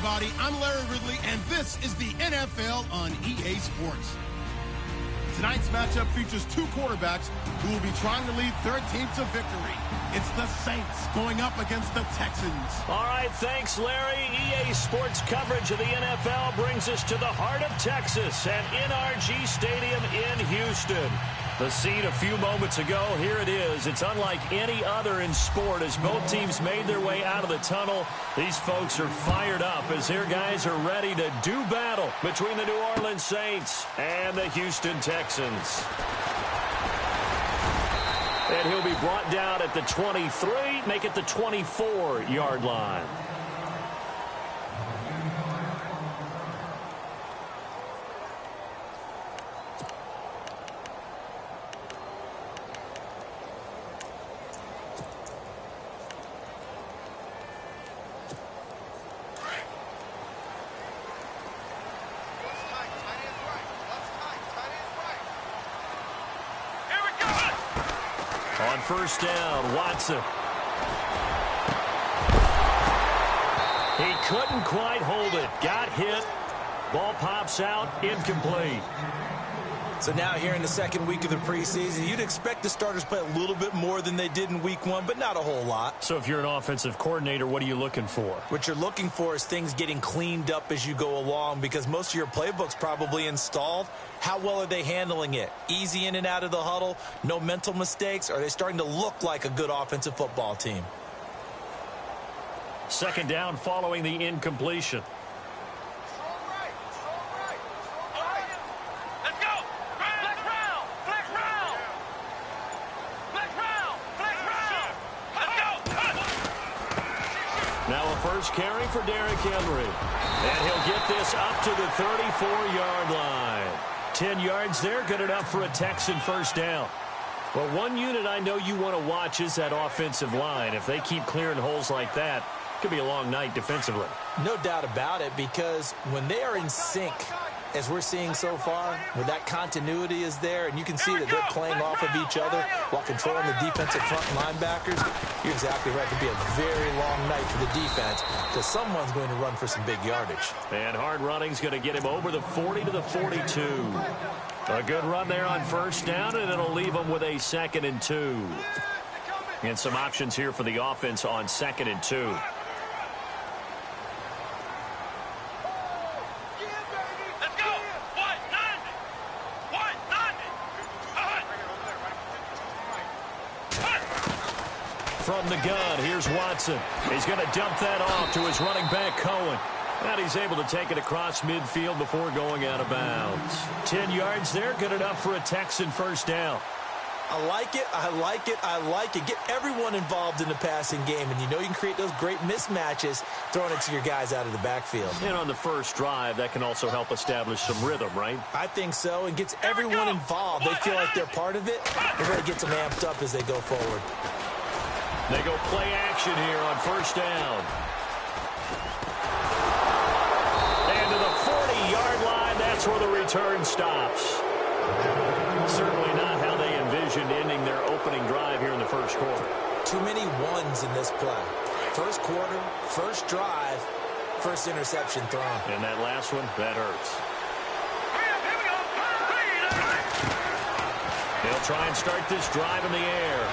everybody. I'm Larry Ridley, and this is the NFL on EA Sports. Tonight's matchup features two quarterbacks who will be trying to lead their team to victory. It's the Saints going up against the Texans. All right, thanks, Larry. EA Sports coverage of the NFL brings us to the heart of Texas at NRG Stadium in Houston. The scene a few moments ago, here it is. It's unlike any other in sport as both teams made their way out of the tunnel. These folks are fired up as their guys are ready to do battle between the New Orleans Saints and the Houston Texans. And he'll be brought down at the 23, make it the 24-yard line. On first down, Watson. He couldn't quite hold it. Got hit. Ball pops out. Incomplete. So now here in the second week of the preseason, you'd expect the starters to play a little bit more than they did in week one, but not a whole lot. So if you're an offensive coordinator, what are you looking for? What you're looking for is things getting cleaned up as you go along because most of your playbook's probably installed. How well are they handling it? Easy in and out of the huddle? No mental mistakes? Are they starting to look like a good offensive football team? Second down following the incompletion. Now a first carry for Derrick Henry. And he'll get this up to the 34-yard line. 10 yards there, good enough for a Texan first down. Well, one unit I know you want to watch is that offensive line. If they keep clearing holes like that, it could be a long night defensively. No doubt about it, because when they are in sync, as we're seeing so far, where that continuity is there, and you can see that they're playing off of each other while controlling the defensive front linebackers, you're exactly right. It could be a very long night for the defense because someone's going to run for some big yardage. And hard running's going to get him over the 40 to the 42. A good run there on first down, and it'll leave him with a 2nd and 2. And some options here for the offense on 2nd and 2. From the gun, here's Watson. He's going to dump that off to his running back, Cohen. And he's able to take it across midfield before going out of bounds. 10 yards there, good enough for a Texan first down. I like it, I like it, I like it. Get everyone involved in the passing game, and you know you can create those great mismatches throwing it to your guys out of the backfield. And on the first drive, that can also help establish some rhythm, right? I think so, and gets everyone involved. They feel like they're part of it. It really gets them amped up as they go forward. They go play action here on first down. And to the 40-yard line, that's where the return stops. Certainly not how they envisioned ending their opening drive here in the first quarter. Too many ones in this play. First quarter, first drive, first interception thrown. And that last one, that hurts. They'll try and start this drive in the air.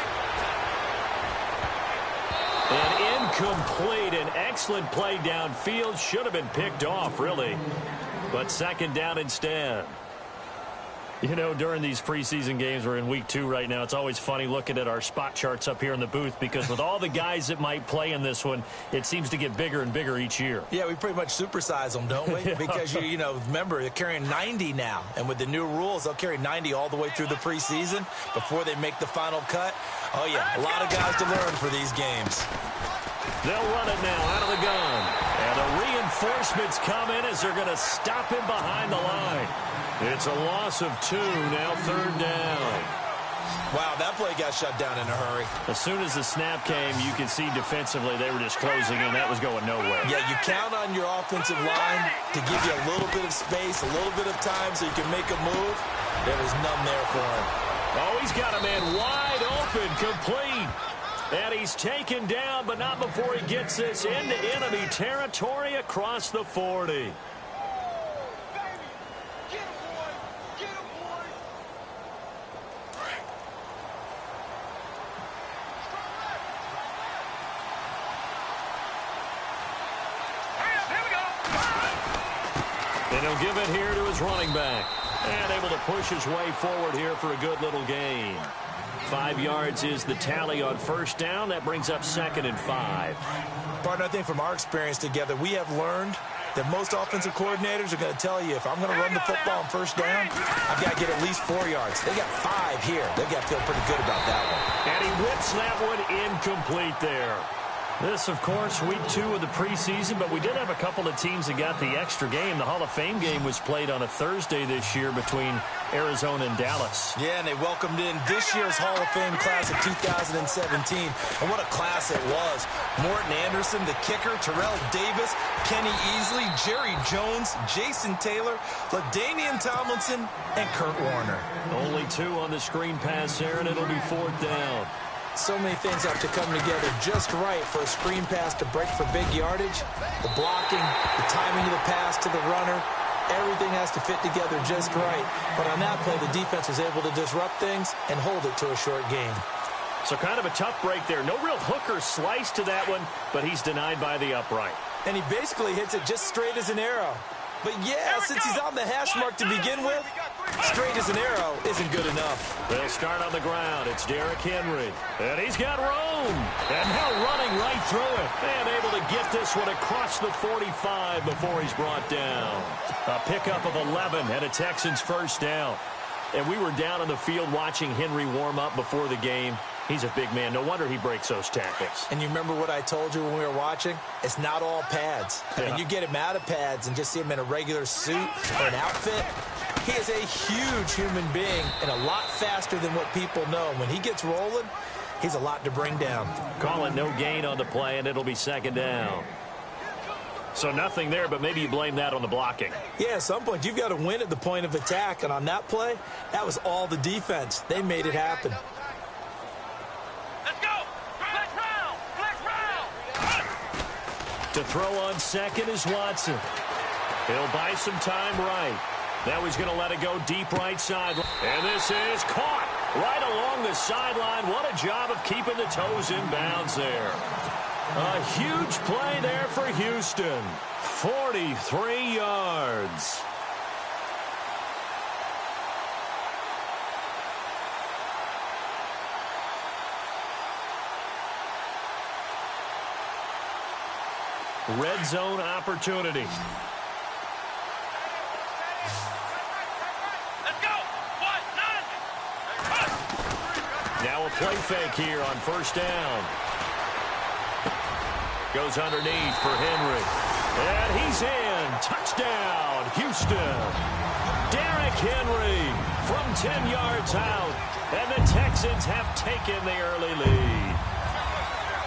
And incomplete. An excellent play downfield. Should have been picked off, really. But second down instead. You know, during these preseason games, we're in week 2 right now, it's always funny looking at our spot charts up here in the booth because with all the guys that might play in this one, it seems to get bigger and bigger each year. Yeah, we pretty much supersize them, don't we? Yeah. Because, you know, remember, they're carrying 90 now. And with the new rules, they'll carry 90 all the way through the preseason before they make the final cut. Oh, yeah, a lot of guys to learn for these games. They'll run it now out of the gun. And the reinforcements come in as they're going to stop him behind the line. It's a loss of 2, now third down. Wow, that play got shut down in a hurry. As soon as the snap came, you could see defensively they were just closing in. That was going nowhere. Yeah, you count on your offensive line to give you a little bit of space, a little bit of time so you can make a move. There was none there for him. Oh, he's got a man wide open, complete. And he's taken down, but not before he gets this into enemy territory across the 40. And he'll give it here to his running back. And able to push his way forward here for a good little gain. 5 yards is the tally on first down. That brings up 2nd and 5. Partner, I think from our experience together, we have learned that most offensive coordinators are going to tell you, if I'm going to run the football on first down, I've got to get at least 4 yards. They got 5 here. They've got to feel pretty good about that one. And he whips that one incomplete there. This, of course, week 2 of the preseason, but we did have a couple of teams that got the extra game. The Hall of Fame game was played on a Thursday this year between Arizona and Dallas. Yeah, and they welcomed in this year's Hall of Fame class of 2017. And what a class it was. Morton Anderson, the kicker, Terrell Davis, Kenny Easley, Jerry Jones, Jason Taylor, LaDainian Tomlinson, and Kurt Warner. Only 2 on the screen pass there, and it'll be 4th down. So many things have to come together just right for a screen pass to break for big yardage. The blocking, the timing of the pass to the runner, everything has to fit together just right. But on that play, the defense was able to disrupt things and hold it to a short gain. So kind of a tough break there. No real hooker slice to that one, but he's denied by the upright. And he basically hits it just straight as an arrow. But yeah, since he's on the hash mark to begin with, straight as an arrow isn't good enough. They'll start on the ground. It's Derrick Henry. And he's got room. And now running right through it. And able to get this one across the 45 before he's brought down. A pickup of 11 and a Texans first down. And we were down on the field watching Henry warm up before the game. He's a big man. No wonder he breaks those tackles. And you remember what I told you when we were watching? It's not all pads. I mean, you get him out of pads and just see him in a regular suit or an outfit. He is a huge human being and a lot faster than what people know. When he gets rolling, he's a lot to bring down. Call it no gain on the play, and it'll be 2nd down. So nothing there, but maybe you blame that on the blocking. Yeah, at some point, you've got to win at the point of attack. And on that play, that was all the defense. They made it happen. To throw on second is Watson. He'll buy some time right. Now he's going to let it go deep right side. And this is caught right along the sideline. What a job of keeping the toes in bounds there. A huge play there for Houston. 43 yards. Red zone opportunity. Let's go. 1, 9. Now a play fake here on first down. Goes underneath for Henry. And he's in. Touchdown, Houston. Derrick Henry from 10 yards out. And the Texans have taken the early lead.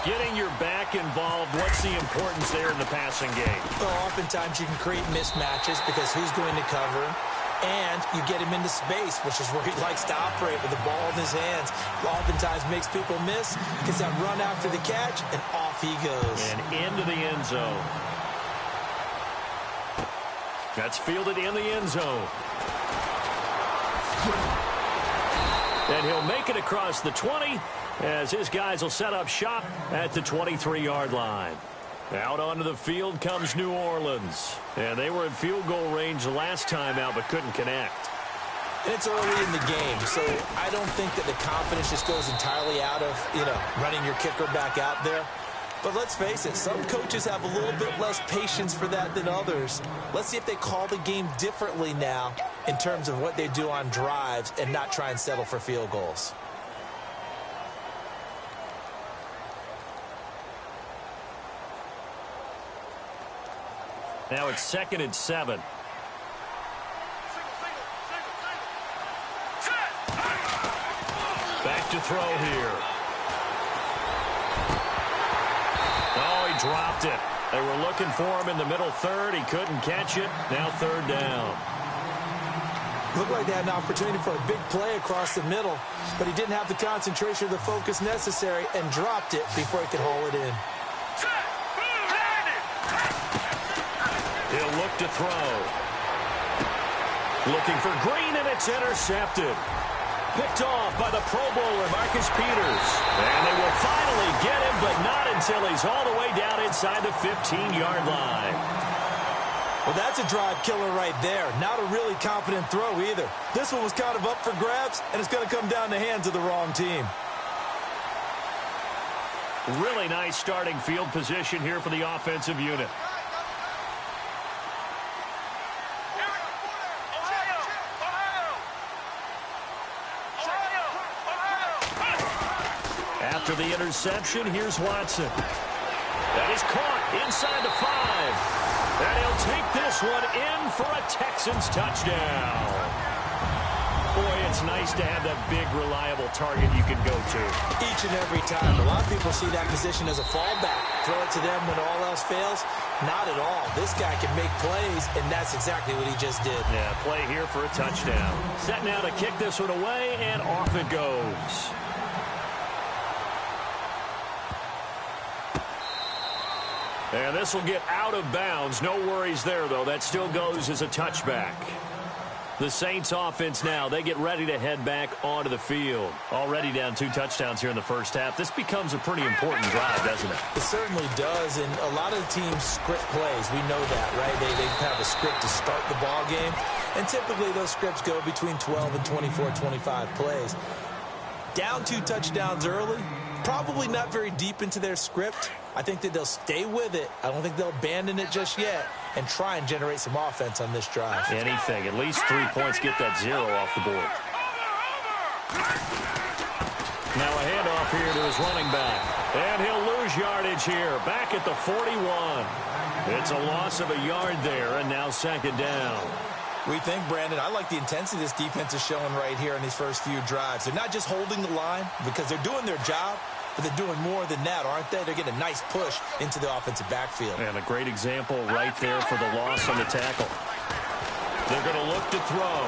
Getting your back involved, what's the importance there in the passing game? Well, oftentimes you can create mismatches because who's going to cover him? And you get him into space, which is where he likes to operate with the ball in his hands. Oftentimes makes people miss, gets that run after the catch, and off he goes. And into the end zone. That's fielded in the end zone. And he'll make it across the 20 as his guys will set up shop at the 23-yard line. Out onto the field comes New Orleans. And they were in field goal range the last time out but couldn't connect. And it's early in the game, so I don't think that the confidence just goes entirely out of, running your kicker back out there. But let's face it, some coaches have a little bit less patience for that than others. Let's see if they call the game differently now in terms of what they do on drives and not try and settle for field goals. Now it's 2nd and 7. Back to throw here. Oh, he dropped it. They were looking for him in the middle third. He couldn't catch it. Now 3rd down. Looked like they had an opportunity for a big play across the middle, but he didn't have the concentration or the focus necessary and dropped it before he could haul it in. He'll look to throw. Looking for Green, and it's intercepted. Picked off by the Pro Bowler, Marcus Peters. And they will finally get him, but not until he's all the way down inside the 15-yard line. Well, that's a drive killer right there. Not a really confident throw either. This one was kind of up for grabs, and it's going to come down the hands of the wrong team. Really nice starting field position here for the offensive unit. After the interception, here's Watson. That is caught inside the 5. And he'll take this one in for a Texans touchdown. Boy, it's nice to have that big, reliable target you can go to. Each and every time. A lot of people see that position as a fallback. Throw it to them when all else fails. Not at all. This guy can make plays, and that's exactly what he just did. Yeah, play here for a touchdown. Set now to kick this one away, and off it goes. And this will get out of bounds. No worries there, though. That still goes as a touchback. The Saints offense now, they get ready to head back onto the field. Already down 2 touchdowns here in the first half. This becomes a pretty important drive, doesn't it? It certainly does, and a lot of the teams script plays. We know that, right? They have a script to start the ball game, and typically those scripts go between 12 and 24, 25 plays. Down 2 touchdowns early, probably not very deep into their script. I think that they'll stay with it. I don't think they'll abandon it just yet and try and generate some offense on this drive. Anything. At least 3 points, get that 0 off the board. Now a handoff here to his running back. And he'll lose yardage here. Back at the 41. It's a loss of a yard there, and now 2nd down. We think, Brandon, I like the intensity this defense is showing right here in these first few drives. They're not just holding the line because they're doing their job, but they're doing more than that, aren't they? They're getting a nice push into the offensive backfield. And a great example right there for the loss on the tackle. They're going to look to throw.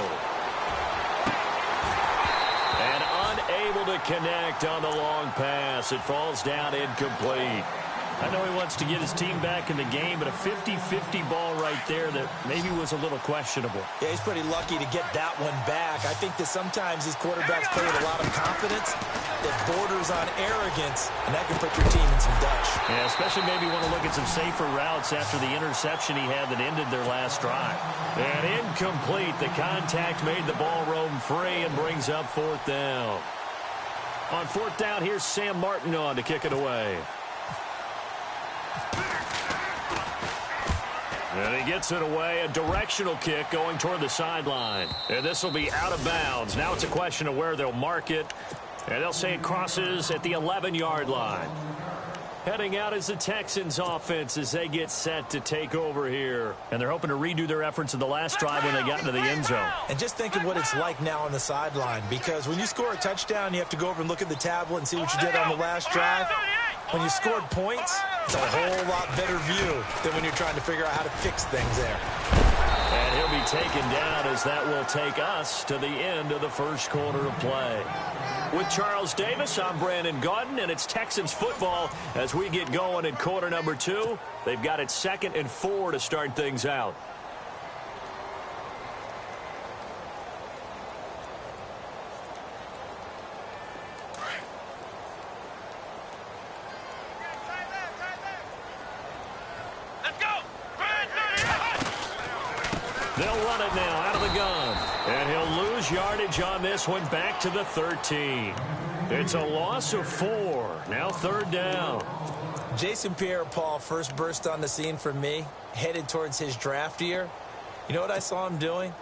And unable to connect on the long pass. It falls down incomplete. I know he wants to get his team back in the game, but a 50-50 ball right there that maybe was a little questionable. Yeah, he's pretty lucky to get that one back. I think that sometimes these quarterbacks play with a lot of confidence that borders on arrogance, and that can put your team in some Dutch. Yeah, especially maybe want to look at some safer routes after the interception he had that ended their last drive. And incomplete. The contact made the ball roam free and brings up 4th down. On 4th down, here's Sam Martin on to kick it away. And he gets it away, a directional kick going toward the sideline. And this will be out of bounds. Now it's a question of where they'll mark it. And they'll say it crosses at the 11-yard line. Heading out is the Texans offense as they get set to take over here. And they're hoping to redo their efforts in the last drive when they got into the end zone. And just think of what it's like now on the sideline, because when you score a touchdown, you have to go over and look at the tablet and see what you did on the last drive. When you scored points, it's a whole lot better view than when you're trying to figure out how to fix things there. And he'll be taken down as that will take us to the end of the first quarter of play. With Charles Davis, I'm Brandon Gaudin, and it's Texans football as we get going in quarter number 2. They've got it 2nd and 4 to start things out. They'll run it now out of the gun. And he'll lose yardage on this one back to the 13. It's a loss of 4. Now 3rd down. Jason Pierre-Paul first burst on the scene for me, headed towards his draft year. You know what I saw him doing?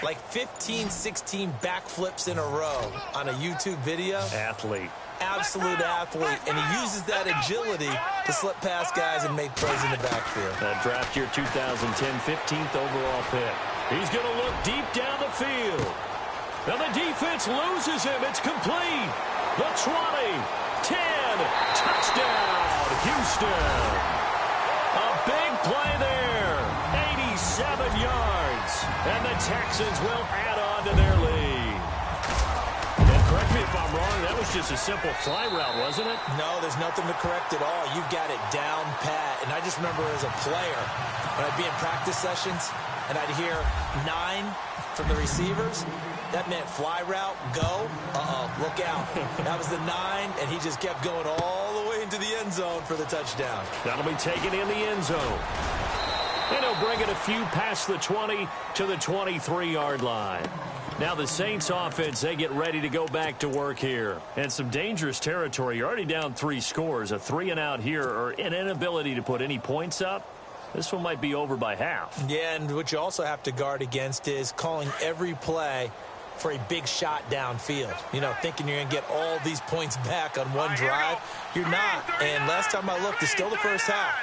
Like 15, 16 backflips in a row on a YouTube video. Athlete. Absolute athlete, and he uses that agility to slip past guys and make plays in the backfield. That draft year 2010, 15th overall pick. He's going to look deep down the field. Now the defense loses him. It's complete. The 20, 10, touchdown, Houston. A big play there, 87 yards, and the Texans will add on on to their lead. And correct me if I'm wrong, that was just a simple fly route, wasn't it? No, there's nothing to correct at all. You've got it down pat. And I just remember as a player, when I'd be in practice sessions and I'd hear 9 from the receivers, that meant fly route, go, look out. That was the 9, and he just kept going all the way into the end zone for the touchdown. That'll be taken in the end zone. And he'll bring it a few past the 20 to the 23-yard line. Now the Saints offense, they get ready to go back to work here. And some dangerous territory. You're already down 3 scores. A 3-and-out here, or an inability to put any points up. This one might be over by half. Yeah, and what you also have to guard against is calling every play for a big shot downfield. You know, thinking you're going to get all these points back on one drive. You're not. And last time I looked, it's still the first half.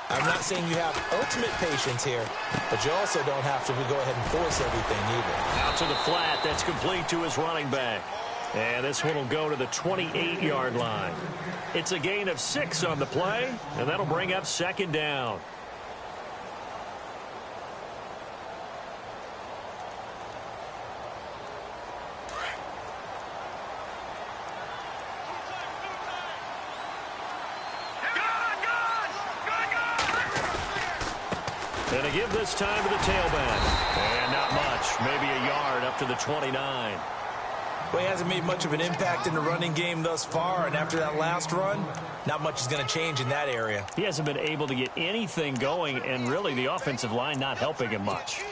I'm not saying you have ultimate patience here, but you also don't have to go ahead and force everything either. Out to the flat. That's complete to his running back. And this one will go to the 28-yard line. It's a gain of 6 on the play, and that'll bring up 2nd down. And a give this time to the tailback. And not much. Maybe a yard up to the 29. Well, he hasn't made much of an impact in the running game thus far, and after that last run, not much is going to change in that area. He hasn't been able to get anything going, and really the offensive line not helping him much.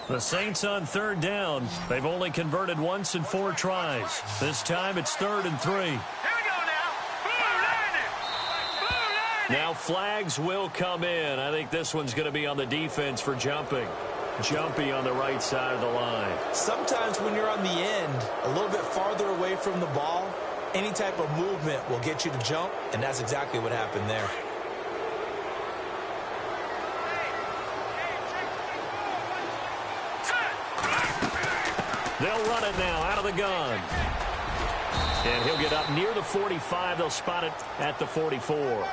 The Saints on 3rd down. They've only converted once in 4 tries. This time it's 3rd and 3. Now flags will come in. I think this one's going to be on the defense for jumping. Jumpy on the right side of the line. Sometimes when you're on the end, a little bit farther away from the ball, any type of movement will get you to jump, and that's exactly what happened there. They'll run it now out of the gun. And he'll get up near the 45. They'll spot it at the 44.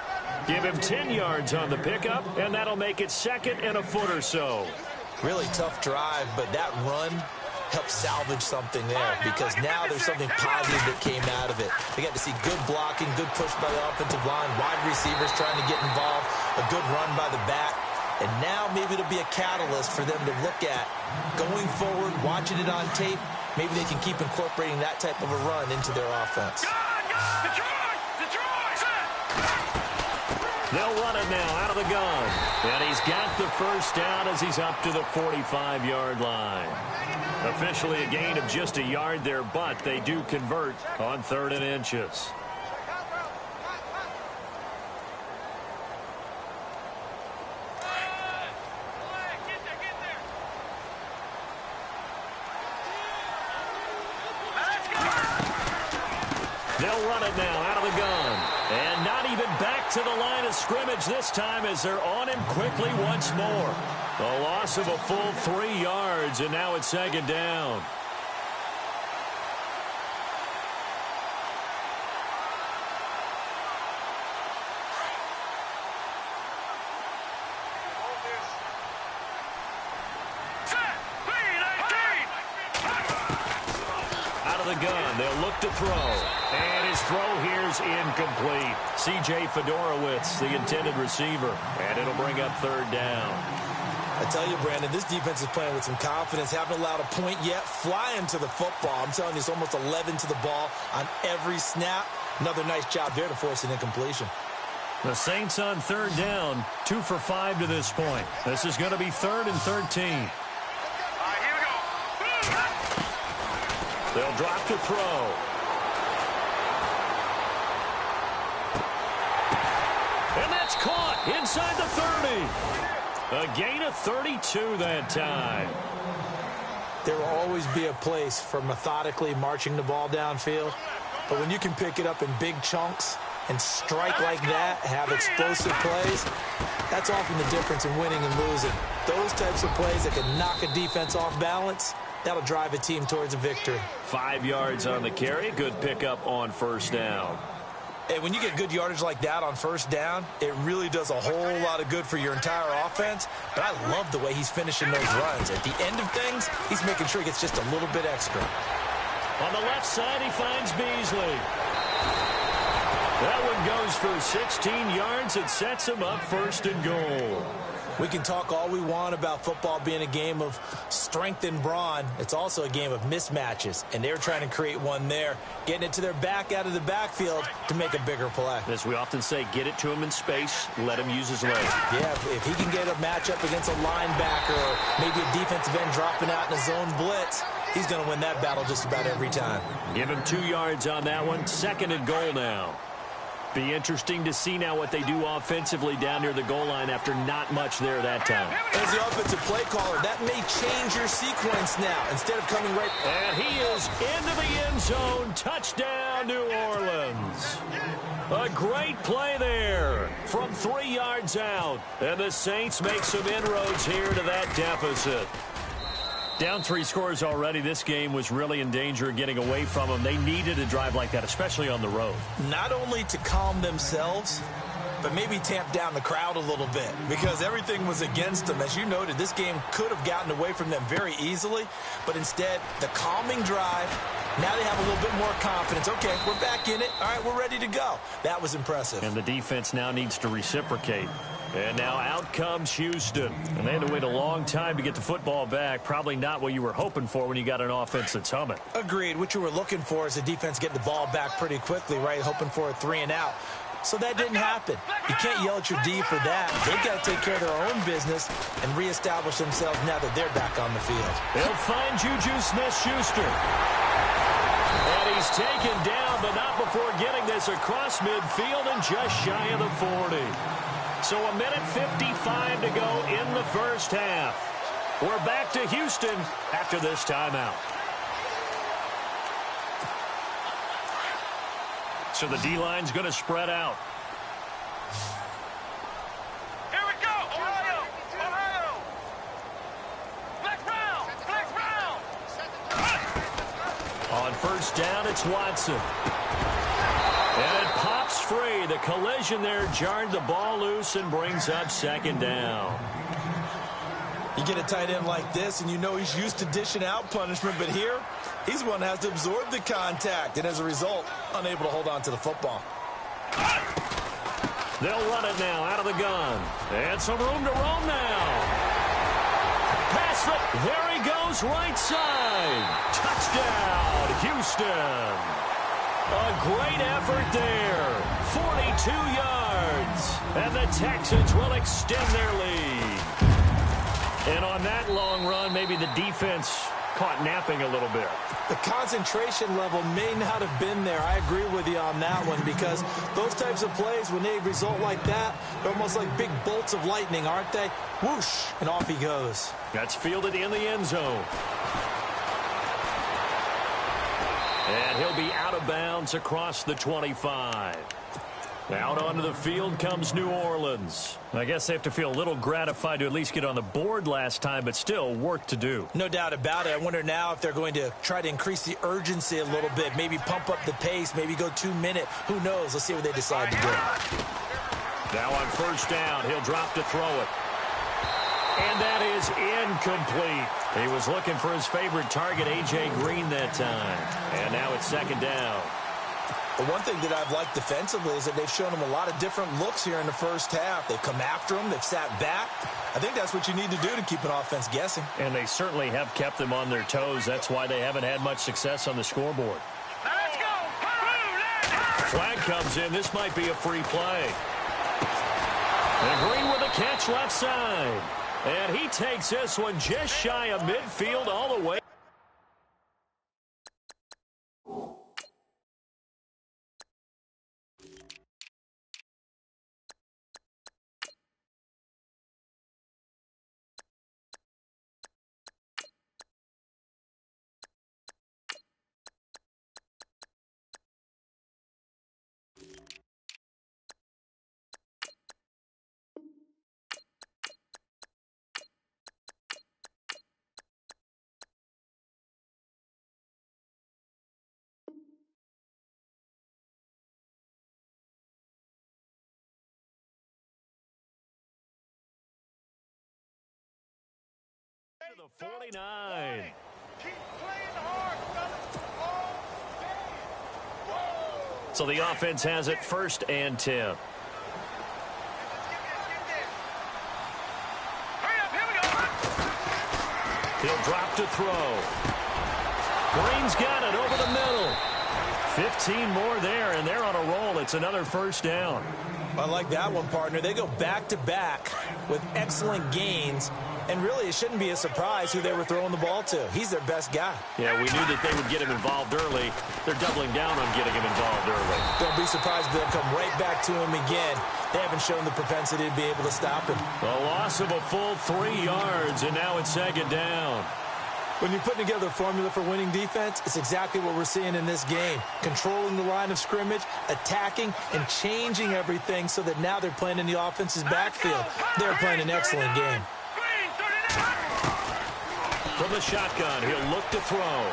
Give him 10 yards on the pickup, and that'll make it 2nd and a foot or so. Really tough drive, but that run helped salvage something there because now there's something positive that came out of it. They got to see good blocking, good push by the offensive line, wide receivers trying to get involved, a good run by the back. And now maybe it'll be a catalyst for them to look at going forward, watching it on tape. Maybe they can keep incorporating that type of a run into their offense. They'll run it now out of the gun. And he's got the 1st down as he's up to the 45-yard line. Officially a gain of just a yard there, but they do convert on 3rd and inches. They'll run it now out of the gun. And not even back to the line of scrimmage this time as they're on him quickly once more. A loss of a full 3 yards, and now it's 2nd down. Out of the gun, they'll look to throw. And his throw here's incomplete. C.J. Fedorowicz, the intended receiver. And it'll bring up 3rd down. I tell you, Brandon, this defense is playing with some confidence. Haven't allowed a point yet. Flying to the football. I'm telling you, it's almost 11 to the ball on every snap. Another nice job there to force an incompletion. The Saints on 3rd down. 2 for 5 to this point. This is going to be 3rd and 13. They'll drop to throw. And that's caught inside the 30. A gain of 32 that time. There will always be a place for methodically marching the ball downfield. But when you can pick it up in big chunks and strike like that, have explosive plays, that's often the difference in winning and losing. Those types of plays that can knock a defense off balance, that'll drive a team towards a victory. 5 yards on the carry. Good pickup on 1st down. Hey, when you get good yardage like that on first down, it really does a whole lot of good for your entire offense. But I love the way he's finishing those runs. At the end of things, he's making sure he gets just a little bit extra. On the left side, he finds Beasley. That one goes for 16 yards. It sets him up first and goal. We can talk all we want about football being a game of strength and brawn. It's also a game of mismatches, and they're trying to create one there, getting it to their back out of the backfield to make a bigger play. As we often say, get it to him in space, let him use his legs. Yeah, if he can get a matchup against a linebacker or maybe a defensive end dropping out in a zone blitz, he's going to win that battle just about every time. Give him 2 yards on that one. Second and goal now. Be interesting to see now what they do offensively down near the goal line after not much there that time. As the offensive play caller, that may change your sequence now. Instead of coming right... And he is into the end zone. Touchdown, New Orleans. A great play there from 3 yards out. And the Saints make some inroads here to that deficit. Down 3 scores already. This game was really in danger of getting away from them. They needed a drive like that, especially on the road. Not only to calm themselves, but maybe tamp down the crowd a little bit because everything was against them. As you noted, this game could have gotten away from them very easily, but instead, the calming drive, now they have a little bit more confidence. Okay, we're back in it. All right, we're ready to go. That was impressive. And the defense now needs to reciprocate. And now out comes Houston. And they had to wait a long time to get the football back. Probably not what you were hoping for when you got an offense that's humming. Agreed. What you were looking for is the defense getting the ball back pretty quickly, right? Hoping for a 3 and out. So that didn't happen. You can't yell at your D for that. They've got to take care of their own business and reestablish themselves now that they're back on the field. They'll find Juju Smith-Schuster. And he's taken down, but not before getting this across midfield and just shy of the 40. So a minute 55 to go in the first half. We're back to Houston after this timeout. So the D-line's going to spread out. Here we go, Ohio! Ohio! Black round! On first down, it's Watson. And it pops free. The collision there jarred the ball loose and brings up second down. You get a tight end like this, and you know he's used to dishing out punishment, but here, he's one that has to absorb the contact, and as a result, unable to hold on to the football. They'll run it now out of the gun. And some room to roam now. Pass it. There he goes, right side. Touchdown, Houston. A great effort there. 42 yards. And the Texans will extend their lead. And on that long run, maybe the defense caught napping a little bit. The concentration level may not have been there. I agree with you on that one because those types of plays, when they result like that, they're almost like big bolts of lightning, aren't they? Whoosh, and off he goes. That's fielded in the end zone. And he'll be out of bounds across the 25. Out onto the field comes New Orleans. I guess they have to feel a little gratified to at least get on the board last time, but still work to do. No doubt about it. I wonder now if they're going to try to increase the urgency a little bit, maybe pump up the pace, maybe go 2-minute. Who knows? Let's see what they decide to do. Now on first down, he'll drop to throw it. And that is incomplete. He was looking for his favorite target, A.J. Green, that time. And now it's second down. The one thing that I've liked defensively is that they've shown him a lot of different looks here in the first half. They've come after him. They've sat back. I think that's what you need to do to keep an offense guessing. And they certainly have kept them on their toes. That's why they haven't had much success on the scoreboard. Let's go! Flag comes in. This might be a free play. And Green with a catch left side. And he takes this one just shy of midfield all the way. to the 49. Keep playing hard, fellas. All day. Whoa. So the offense has it 1st and 10. Hurry up, here we go. He'll drop to throw. Green's got it over the middle. 15 more there, and they're on a roll. It's another 1st down. I like that one, partner. They go back-to-back with excellent gains, and really it shouldn't be a surprise who they were throwing the ball to. He's their best guy. Yeah, we knew that they would get him involved early. They're doubling down on getting him involved early. Don't be surprised if they'll come right back to him again. They haven't shown the propensity to be able to stop him. A loss of a full 3 yards, and now it's 2nd down. When you're putting together a formula for winning defense, it's exactly what we're seeing in this game. Controlling the line of scrimmage, attacking, and changing everything so that now they're playing in the offense's backfield. They're playing an excellent game. From the shotgun, he'll look to throw.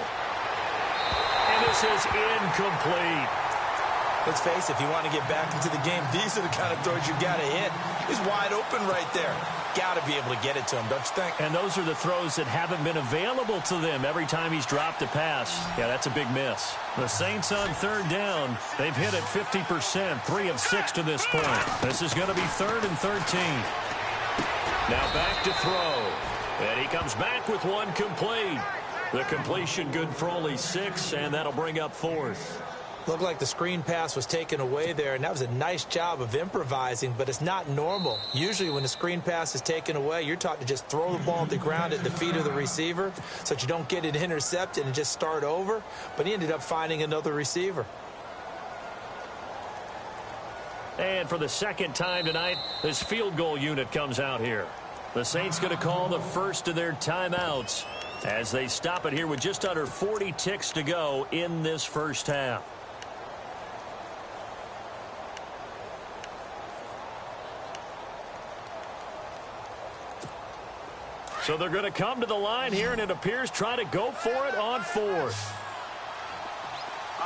And this is incomplete. Let's face it, if you want to get back into the game, these are the kind of throws you got to hit. He's wide open right there. Got to be able to get it to him, don't you think? And those are the throws that haven't been available to them every time he's dropped a pass. Yeah, that's a big miss. The Saints on 3rd down. They've hit it 50%, 3 of 6 to this point. This is going to be 3rd and 13. Now back to throw. And he comes back with one complete. The completion good for only 6, and that'll bring up 4th. Looked like the screen pass was taken away there, and that was a nice job of improvising, but it's not normal. Usually when the screen pass is taken away, you're taught to just throw the ball at the ground at the feet of the receiver so that you don't get it intercepted and just start over, but he ended up finding another receiver. And for the 2nd time tonight, this field goal unit comes out here. The Saints going to call the first of their timeouts as they stop it here with just under 40 ticks to go in this 1st half. So they're going to come to the line here, and it appears try to go for it on 4th. Now,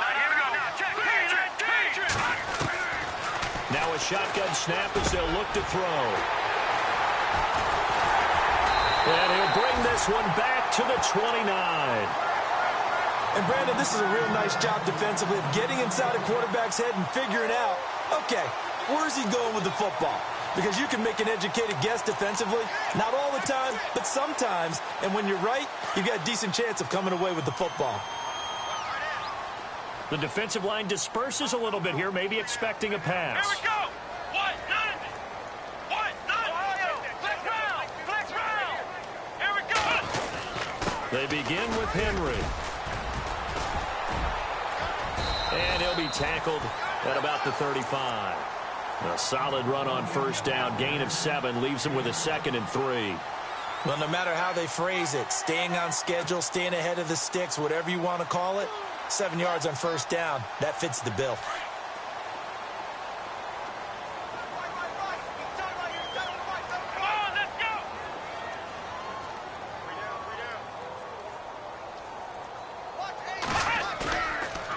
here we go. Now, check. Now a shotgun snap as they'll look to throw. And he'll bring this one back to the 29. And, Brandon, this is a real nice job defensively of getting inside a quarterback's head and figuring out, okay, where's he going with the football? Because you can make an educated guess defensively, not all the time, but sometimes. And when you're right, you've got a decent chance of coming away with the football. The defensive line disperses a little bit here, maybe expecting a pass. Here we go. Ohio, flex round. Here we go. They begin with Henry. And he'll be tackled at about the 35. A solid run on 1st down. Gain of 7 leaves him with a 2nd and 3. Well, no matter how they phrase it, staying on schedule, staying ahead of the sticks, whatever you want to call it, 7 yards on 1st down, that fits the bill. Come on, let's go.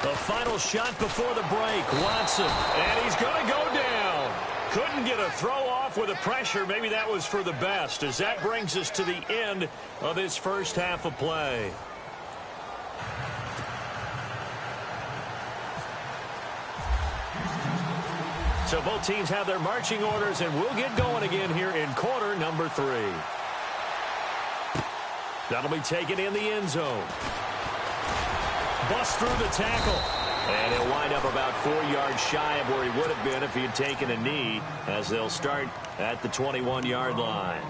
The final shot before the break. Watson. And he's going to go down. Couldn't get a throw off with the pressure. Maybe that was for the best, as that brings us to the end of this 1st half of play. So both teams have their marching orders, and we'll get going again here in quarter number 3. That'll be taken in the end zone. Bust through the tackle. And he'll wind up about 4 yards shy of where he would have been if he had taken a knee, as they'll start at the 21-yard line.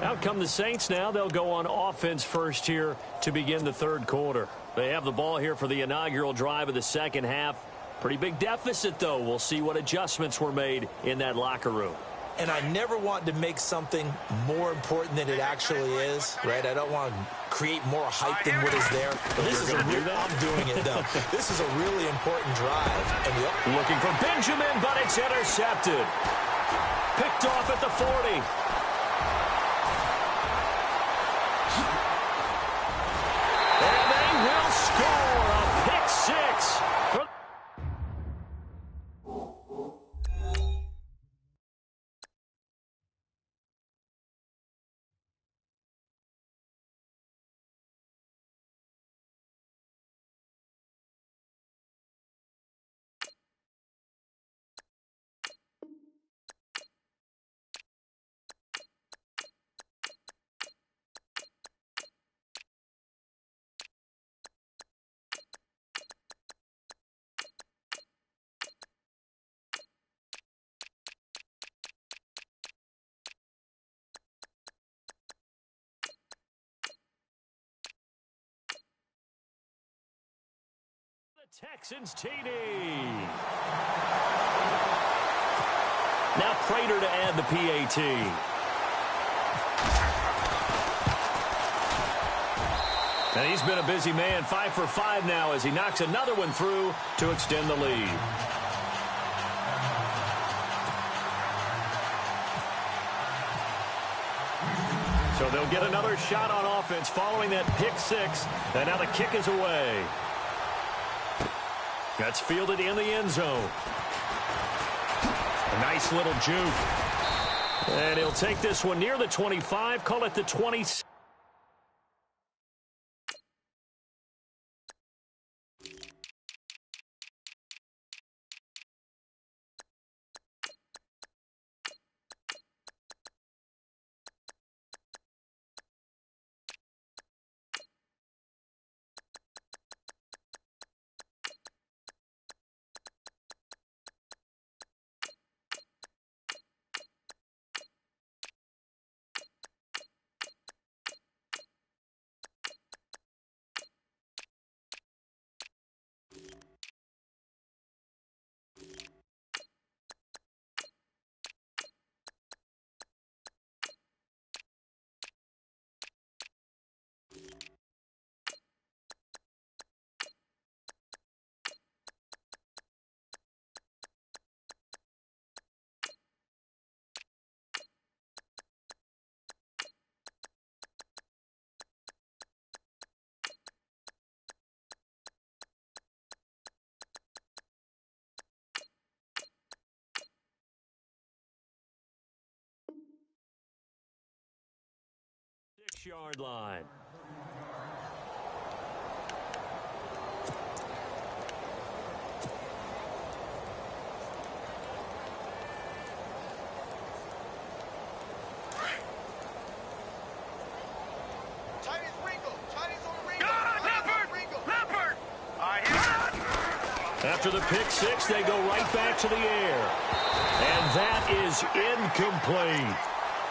Out come the Saints now. They'll go on offense first here to begin the 3rd quarter. They have the ball here for the inaugural drive of the 2nd half. Pretty big deficit, though. We'll see what adjustments were made in that locker room. And I never want to make something more important than it actually is, right? I don't want to create more hype than what is there. But this is I'm doing it, though. This is a really important drive. And looking for Benjamin, but it's intercepted. Picked off at the 40. Texans TD. Now Prater to add the PAT. And he's been a busy man, 5 for 5 now as he knocks another one through to extend the lead. So they'll get another shot on offense following that pick 6. And now the kick is away. That's fielded in the end zone. A nice little juke. And he'll take this one near the 25, call it the 26. Yard line. Chinese Ringo. Chinese on the Ringo. Leopard. After the pick 6, they go right back to the air. And that is incomplete.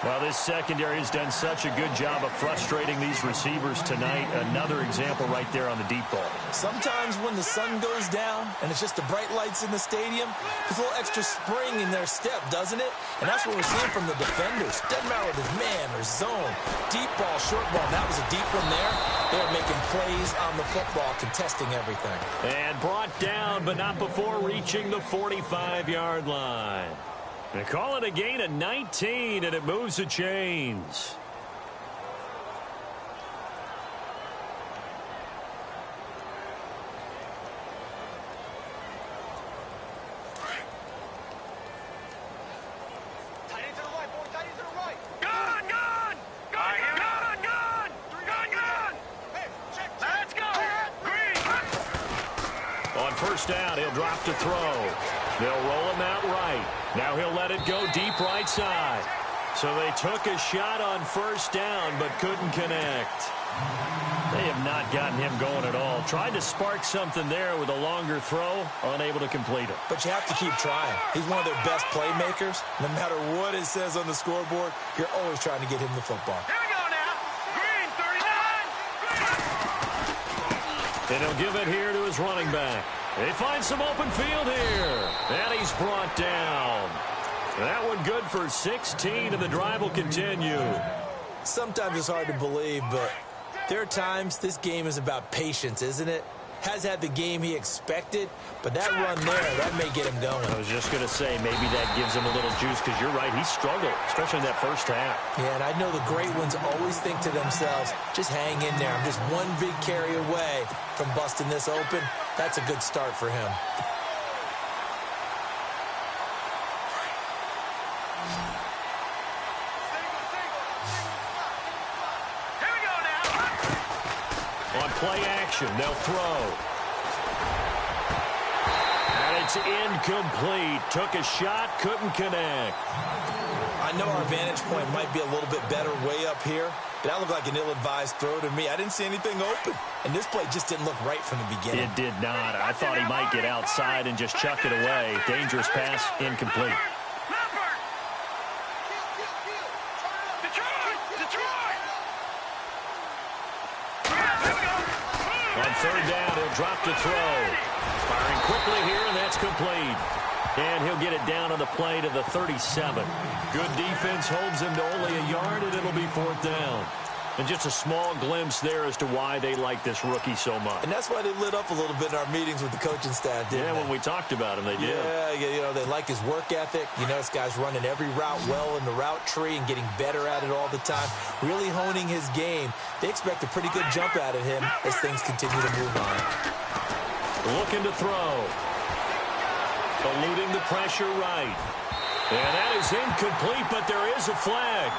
Well, this secondary has done such a good job of frustrating these receivers tonight. Another example right there on the deep ball. Sometimes when the sun goes down and it's just the bright lights in the stadium, there's a little extra spring in their step, doesn't it? And that's what we're seeing from the defenders. Doesn't matter whether it's man or zone. Deep ball, short ball. That was a deep one there. They're making plays on the football, contesting everything. And brought down, but not before reaching the 45-yard line. They call it a gain of 19, and it moves the chains. Tight end to the right, boy. Tight end to the right. Gun. Hey, check. Let's go. Green. On first down, he'll drop to throw. They'll roll him out right. Now he'll let it go deep right side. So they took a shot on first down, but couldn't connect. They have not gotten him going at all. Tried to spark something there with a longer throw, unable to complete it. But you have to keep trying. He's one of their best playmakers. No matter what it says on the scoreboard, you're always trying to get him the football. Here we go now. Green, 39. And he'll give it here to his running back. They find some open field here. And he's brought down. That one good for 16, and the drive will continue. Sometimes it's hard to believe, but there are times this game is about patience, isn't it? Has had the game he expected, but that run there, that may get him going. I was just going to say, maybe that gives him a little juice, because you're right, he struggled, especially in that first half. Yeah, and I know the great ones always think to themselves, just hang in there. I'm just one big carry away from busting this open. That's a good start for him. Here we go now. On play action, they'll throw. And it's incomplete. Took a shot, couldn't connect. I know our vantage point might be a little bit better way up here, but that looked like an ill-advised throw to me. I didn't see anything open, and this play just didn't look right from the beginning. It did not. I thought he might get outside and just chuck it away. Dangerous pass, incomplete. Leopard. Detroit. On third down. He'll drop to throw. Firing quickly here, and that's complete. And he'll get it down on the play to the 37. Good defense holds him to only a yard, and it'll be fourth down. And just a small glimpse there as to why they like this rookie so much. And that's why they lit up a little bit in our meetings with the coaching staff, didn't they? When we talked about him, they did. Yeah, they like his work ethic. This guy's running every route well in the route tree and getting better at it all the time, really honing his game. They expect a pretty good jump out of him as things continue to move on. Looking to throw. Eluding the pressure right. And that is incomplete, but there is a flag.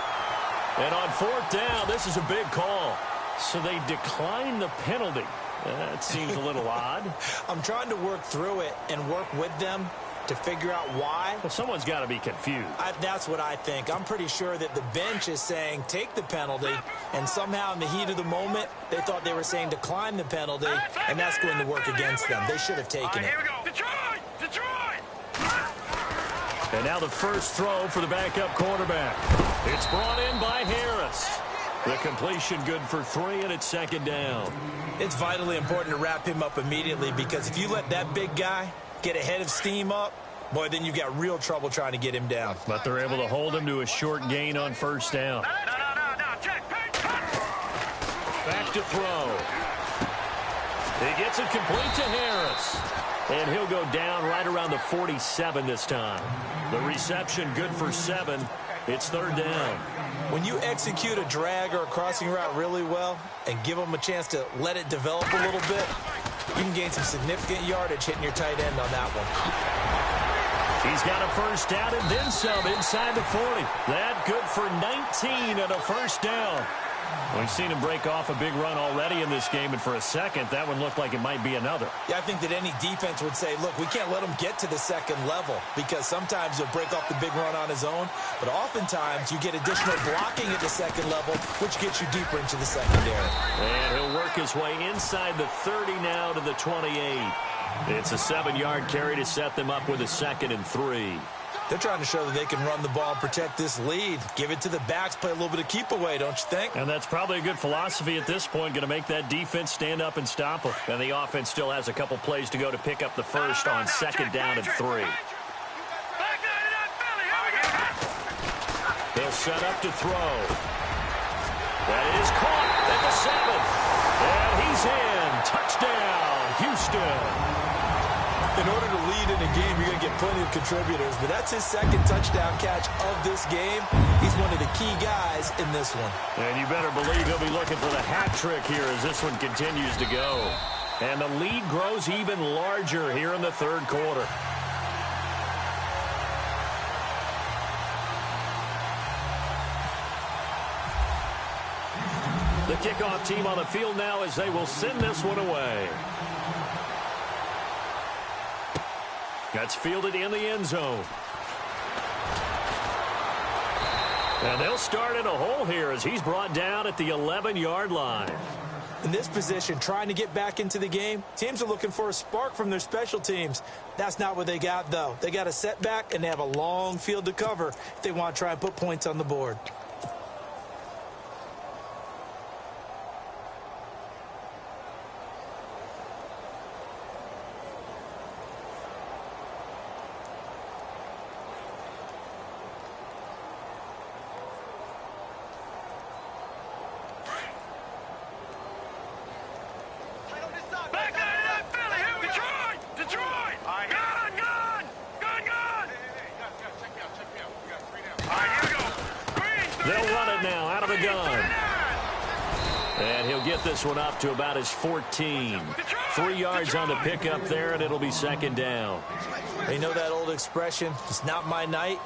And on fourth down, this is a big call. So they decline the penalty. That seems a little odd. I'm trying to work through it and work with them to figure out why. Well, someone's got to be confused. That's what I think. I'm pretty sure that the bench is saying take the penalty, and somehow in the heat of the moment, they thought they were saying decline the penalty, and that's going to work against them. They should have taken it. Here we go. Detroit! And now the first throw for the backup quarterback. It's brought in by Harris. The completion good for 3, and it's second down. It's vitally important to wrap him up immediately, because if you let that big guy get a head of steam up, boy, then you've got real trouble trying to get him down. But they're able to hold him to a short gain on first down. No, check. Back to throw. He gets it complete to Harris. And he'll go down right around the 47 this time. The reception good for 7. It's third down. When you execute a drag or a crossing route really well and give them a chance to let it develop a little bit, you can gain some significant yardage hitting your tight end on that one. He's got a first down and then some inside the 40. That good for 19 and a first down. We've seen him break off a big run already in this game, and for a second, that one looked like it might be another. Yeah, I think that any defense would say, look, we can't let him get to the second level, because sometimes he'll break off the big run on his own, but oftentimes you get additional blocking at the second level, which gets you deeper into the secondary. And he'll work his way inside the 30 now to the 28. It's a 7-yard carry to set them up with a 2nd and 3. They're trying to show that they can run the ball and protect this lead. Give it to the backs, play a little bit of keep away, don't you think? And that's probably a good philosophy at this point, going to make that defense stand up and stop them. And the offense still has a couple plays to go to pick up the first on 2nd down and 3. They'll set up to throw. That is caught at the 7. And he's in. Touchdown, Houston. In order to lead in a game, you're going to get plenty of contributors, but that's his 2nd touchdown catch of this game. He's one of the key guys in this one. And you better believe he'll be looking for the hat trick here as this one continues to go. And the lead grows even larger here in the third quarter. The kickoff team on the field now as they will send this one away. That's fielded in the end zone. And they'll start in a hole here as he's brought down at the 11-yard line. In this position, trying to get back into the game, teams are looking for a spark from their special teams. That's not what they got, though. They got a setback, and they have a long field to cover if they want to try and put points on the board. This one up to about his 14. 3 yards on the pickup there, and it'll be 2nd down. You know that old expression, it's not my night?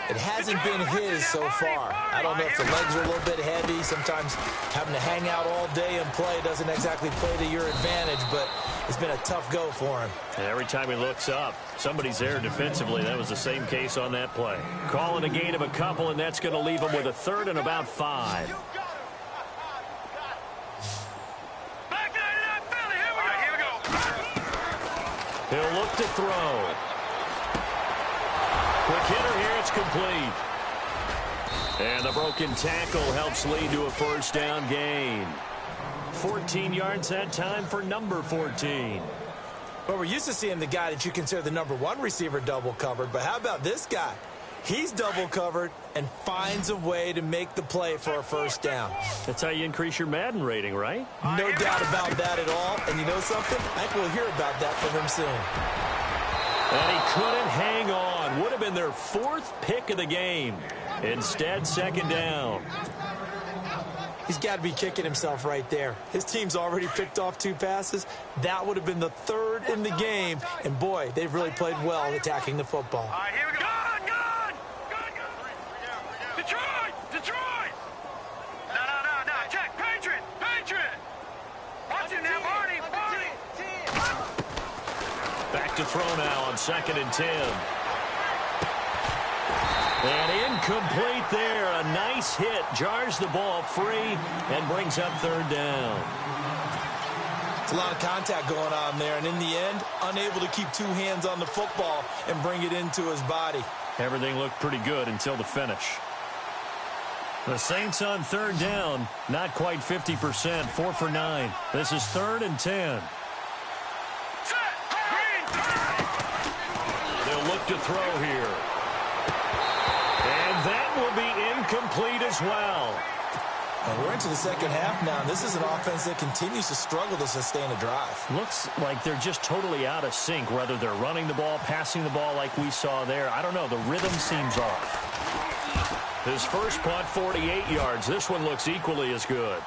It hasn't been his so far. I don't know if the legs are a little bit heavy. Sometimes having to hang out all day and play doesn't exactly play to your advantage, but it's been a tough go for him. And every time he looks up, somebody's there defensively. That was the same case on that play. Calling a gain of a couple, and that's going to leave him with a 3rd and about 5. He'll look to throw. Quick hitter here, it's complete. And the broken tackle helps lead to a first down gain. 14 yards that time for number 14. Well, we're used to seeing the guy that you consider the number 1 receiver double covered, but how about this guy? He's double covered and finds a way to make the play for a first down. That's how you increase your Madden rating, right? No doubt about that at all. And you know something? I think we'll hear about that from him soon. And he couldn't hang on. Would have been their 4th pick of the game. Instead, second down. He's got to be kicking himself right there. His team's already picked off 2 passes. That would have been the 3rd in the game. And, boy, they've really played well attacking the football. All right, here we go. Detroit! No. Check. Patriot! Watch it now, Barney! Back to throw now on 2nd and 10. And incomplete there. A nice hit. Jars the ball free and brings up 3rd down. It's a lot of contact going on there. And in the end, unable to keep 2 hands on the football and bring it into his body. Everything looked pretty good until the finish. The Saints on 3rd down. Not quite 50%. 4 for 9. This is 3rd and 10. They'll look to throw here. And that will be incomplete as well. And we're into the second half now. And this is an offense that continues to struggle to sustain a drive. Looks like they're just totally out of sync, whether they're running the ball, passing the ball like we saw there. I don't know. The rhythm seems off. His first punt, 48 yards. This one looks equally as good.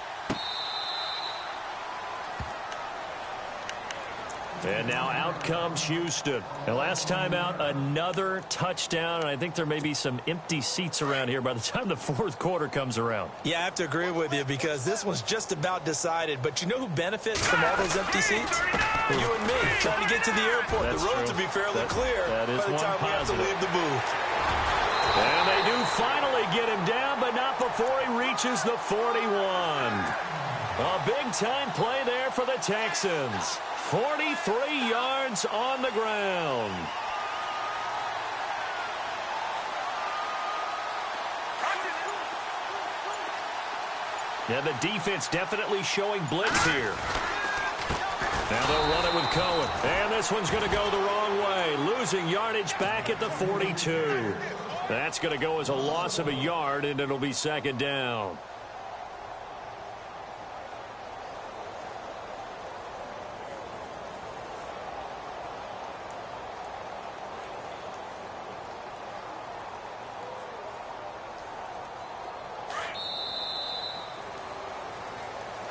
And now out comes Houston. And last time out, another touchdown. And I think there may be some empty seats around here by the time the 4th quarter comes around. Yeah, I have to agree with you because this one's just about decided. But you know who benefits from all those empty seats? You and me, trying to get to the airport. That's the roads true. will be fairly clear that is by the time we have to leave the booth. And they do finally get him down, but not before he reaches the 41. A big-time play there for the Texans. 43 yards on the ground. Yeah, the defense definitely showing blitz here. Now they'll run it with Cohen. And this one's going to go the wrong way. Losing yardage back at the 42. That's going to go as a loss of a yard, and it'll be 2nd down.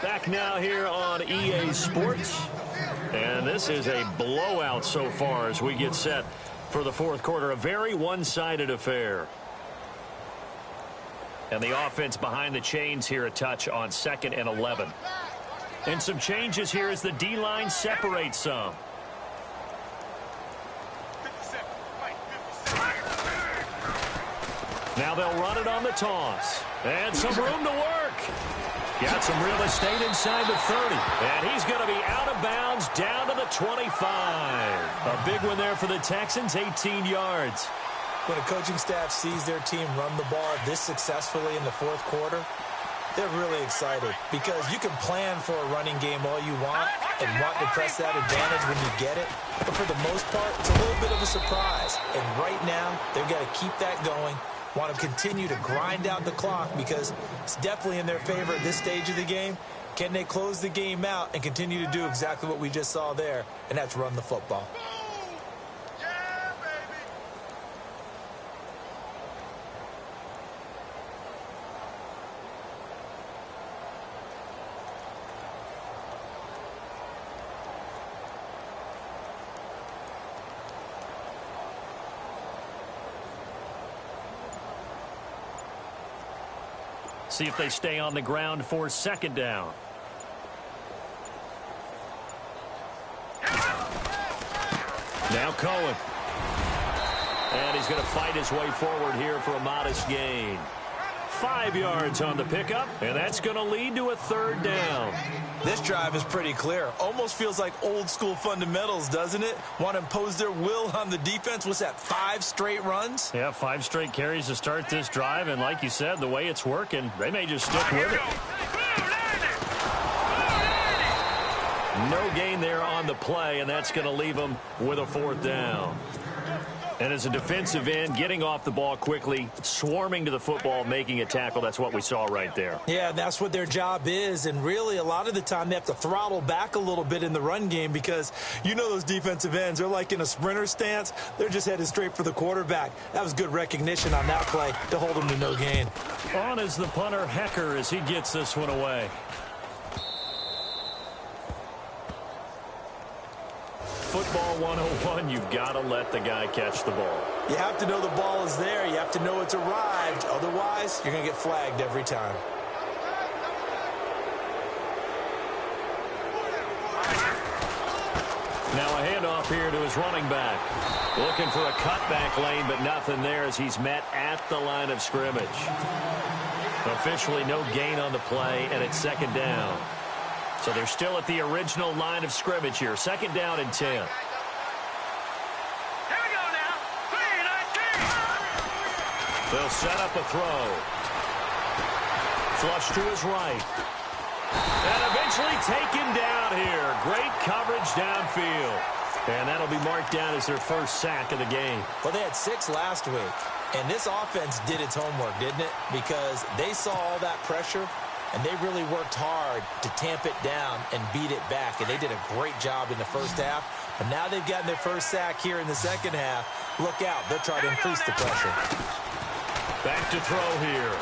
Back now here on EA Sports. And this is a blowout so far as we get set for the 4th quarter. A very one-sided affair. And the offense behind the chains here a touch on 2nd and 11. And some changes here as the D-line separates some. Now they'll run it on the toss. And some room to work. Got some real estate inside the 30. And he's going to be out of bounds down to the 25. A big one there for the Texans, 18 yards. When a coaching staff sees their team run the ball this successfully in the 4th quarter, they're really excited because you can plan for a running game all you want and want to press that advantage when you get it. But for the most part, it's a little bit of a surprise. And right now, they've got to keep that going. Want to continue to grind out the clock because it's definitely in their favor at this stage of the game. Can they close the game out and continue to do exactly what we just saw there, and that's run the football? Yeah, baby. See if they stay on the ground for 2nd down. Now Cohen. And he's going to fight his way forward here for a modest gain. 5 yards on the pickup, and that's going to lead to a 3rd down. This drive is pretty clear. Almost feels like old school fundamentals, doesn't it? Want to impose their will on the defense. What's that, 5 straight runs? Yeah, 5 straight carries to start this drive, and like you said, the way it's working, they may just stick with it. No gain there on the play, and that's going to leave them with a fourth down. And as a defensive end, getting off the ball quickly, swarming to the football, making a tackle, that's what we saw right there. Yeah, that's what their job is. And really, a lot of the time, they have to throttle back a little bit in the run game because you know those defensive ends, they're like in a sprinter stance. They're just headed straight for the quarterback. That was good recognition on that play to hold them to no gain. On is the punter, Hecker, as he gets this one away. Football 101, you've got to let the guy catch the ball. You have to know the ball is there. You have to know it's arrived. Otherwise, you're going to get flagged every time. Now a handoff here to his running back. Looking for a cutback lane, but nothing there as he's met at the line of scrimmage. Officially no gain on the play, and it's second down. So they're still at the original line of scrimmage here. Second down and 10. Here we go now. 3-19. They'll set up a throw. Flush to his right. And eventually taken down here. Great coverage downfield. And that'll be marked down as their first sack of the game. Well, they had 6 last week. And this offense did its homework, didn't it? Because they saw all that pressure, and they really worked hard to tamp it down and beat it back. And they did a great job in the first half. And now they've gotten their first sack here in the second half. Look out. They'll try to increase the pressure. Back to throw here.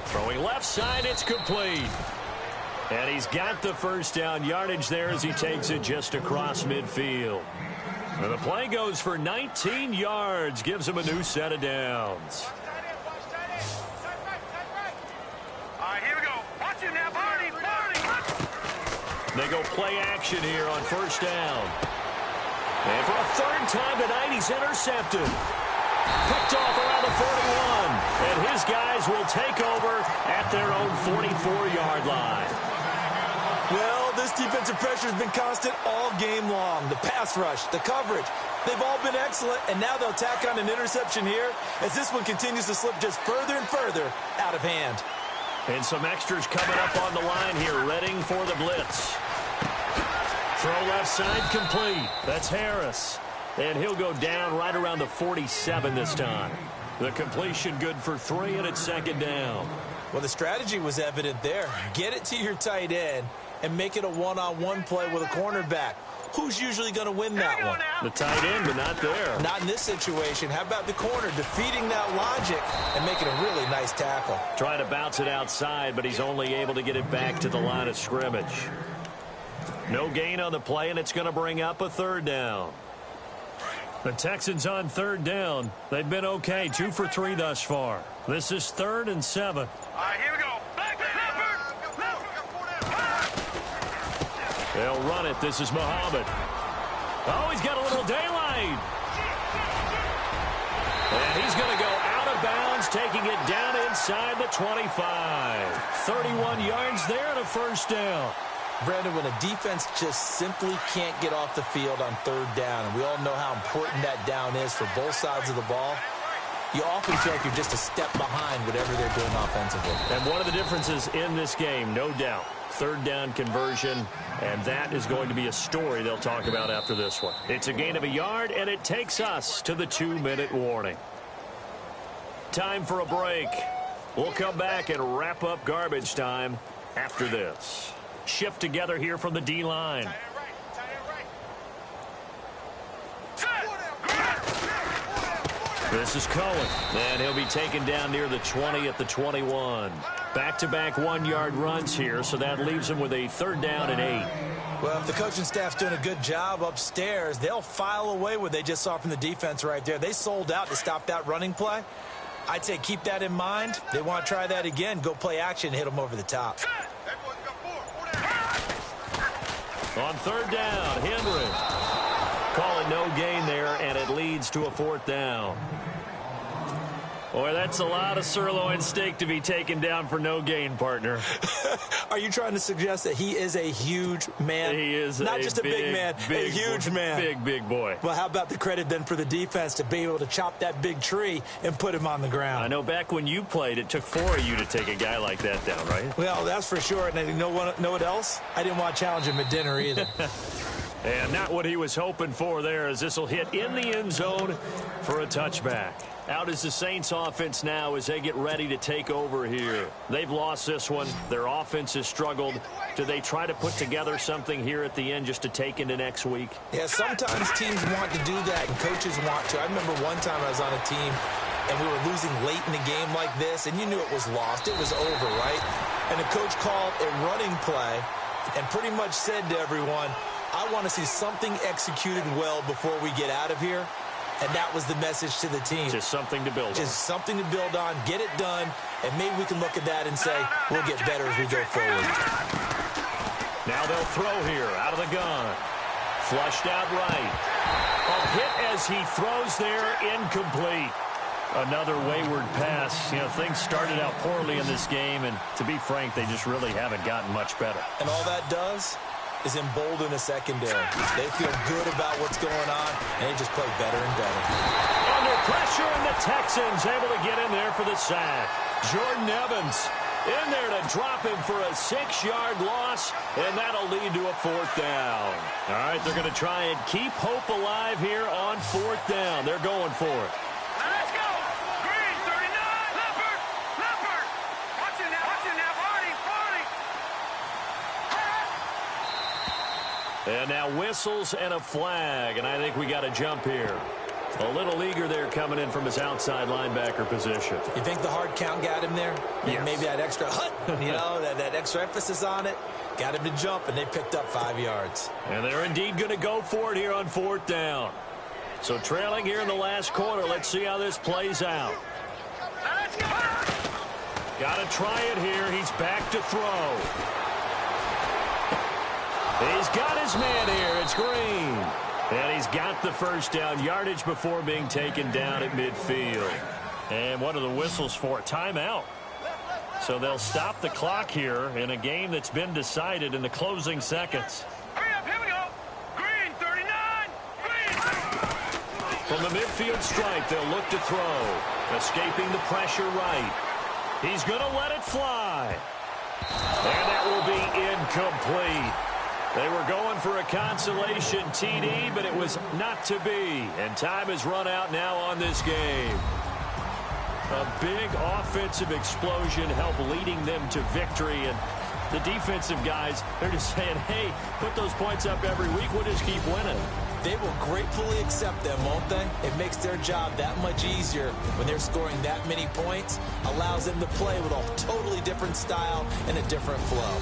Throwing left side, it's complete. And he's got the first down yardage there as he takes it just across midfield. And the play goes for 19 yards, gives him a new set of downs. All right, here we go. Watch him now, Barney. They go play action here on first down. And for a third time tonight, he's intercepted. Picked off around the 41. And his guys will take over at their own 44-yard line. Well, this defensive pressure has been constant all game long. The pass rush, the coverage, they've all been excellent, and now they'll tack on an interception here as this one continues to slip just further and further out of hand. And some extras coming up on the line here, readying for the blitz. Throw left side complete. That's Harris. And he'll go down right around the 47 this time. The completion good for 3, and it's second down. Well, the strategy was evident there. Get it to your tight end and make it a one-on-one play with a cornerback. Who's usually going to win that one? The tight end, but not there. Not in this situation. How about the corner defeating that logic and making a really nice tackle? Trying to bounce it outside, but he's only able to get it back to the line of scrimmage. No gain on the play, and it's going to bring up a third down. The Texans on third down. They've been okay, 2 for 3 thus far. This is 3rd and 7. All right, here we go. They'll run it. This is Muhammad. Oh, he's got a little daylight. And he's going to go out of bounds, taking it down inside the 25. 31 yards there and a first down. Brandon, when a defense just simply can't get off the field on third down, and we all know how important that down is for both sides of the ball, you often feel like you're just a step behind whatever they're doing offensively. And one of the differences in this game, no doubt, third down conversion, and that is going to be a story they'll talk about after this one. It's a gain of a yard, and it takes us to the 2-minute warning. Time for a break. We'll come back and wrap up garbage time after this. Shift together here from the D-line. This is Cohen, and he'll be taken down near the 20 at the 21. Back-to-back 1-yard runs here, so that leaves him with a third down and 8. Well, if the coaching staff's doing a good job upstairs, they'll file away what they just saw from the defense right there. They sold out to stop that running play. I'd say keep that in mind. They want to try that again. Go play action, hit them over the top. On third down, Henry. Call it no gain there, and it leads to a fourth down. Boy, that's a lot of sirloin steak to be taken down for no gain, partner. Are you trying to suggest that he is a huge man? He is not just a big man, a huge man. Big boy. Well, how about the credit then for the defense to be able to chop that big tree and put him on the ground? I know back when you played, it took 4 of you to take a guy like that down, right? Well, that's for sure. And you know what else? I didn't want to challenge him at dinner either. And not what he was hoping for there, as this will hit in the end zone for a touchback. Out is the Saints offense now as they get ready to take over here. They've lost this one. Their offense has struggled. Do they try to put together something here at the end just to take into next week? Yeah, sometimes teams want to do that and coaches want to. I remember one time I was on a team and we were losing late in the game like this, and you knew it was lost. It was over, right? And the coach called a running play and pretty much said to everyone, I want to see something executed well before we get out of here. And that was the message to the team. Just something to build on. Just something to build on, get it done, and maybe we can look at that and say, we'll get better as we go forward. Now they'll throw here, out of the gun. Flushed out right. A hit as he throws there, incomplete. Another wayward pass. You know, things started out poorly in this game, and to be frank, they just really haven't gotten much better. And all that does is embolden a secondary. They feel good about what's going on, and they just play better and better. Under pressure, and the Texans able to get in there for the sack. Jordan Evans in there to drop him for a 6-yard loss, and that'll lead to a 4th down. All right, they're going to try and keep hope alive here on 4th down. They're going for it. Let's go! Green, 39! Leopard! Leopard! Watch it now, Barney! And now whistles and a flag, and I think we got a jump here. A little eager there coming in from his outside linebacker position. You think the hard count got him there? Yes. Maybe that extra you know, that extra emphasis on it got him to jump, and they picked up 5 yards. And they're indeed going to go for it here on 4th down. So trailing here in the last quarter, let's see how this plays out. Let's go! Got to try it here. He's back to throw. He's got his man here. It's Green. And he's got the first down, yardage before being taken down at midfield. And what are the whistles for? Timeout. So they'll stop the clock here in a game that's been decided in the closing seconds. Hurry up, here we go! Green, 39! Green! From the midfield stripe, they'll look to throw. Escaping the pressure right. He's going to let it fly. And that will be incomplete. They were going for a consolation TD, but it was not to be. And time has run out now on this game. A big offensive explosion helped leading them to victory. And the defensive guys, they're just saying, hey, put those points up every week. We'll just keep winning. They will gratefully accept them, won't they? It makes their job that much easier when they're scoring that many points. Allows them to play with a totally different style and a different flow.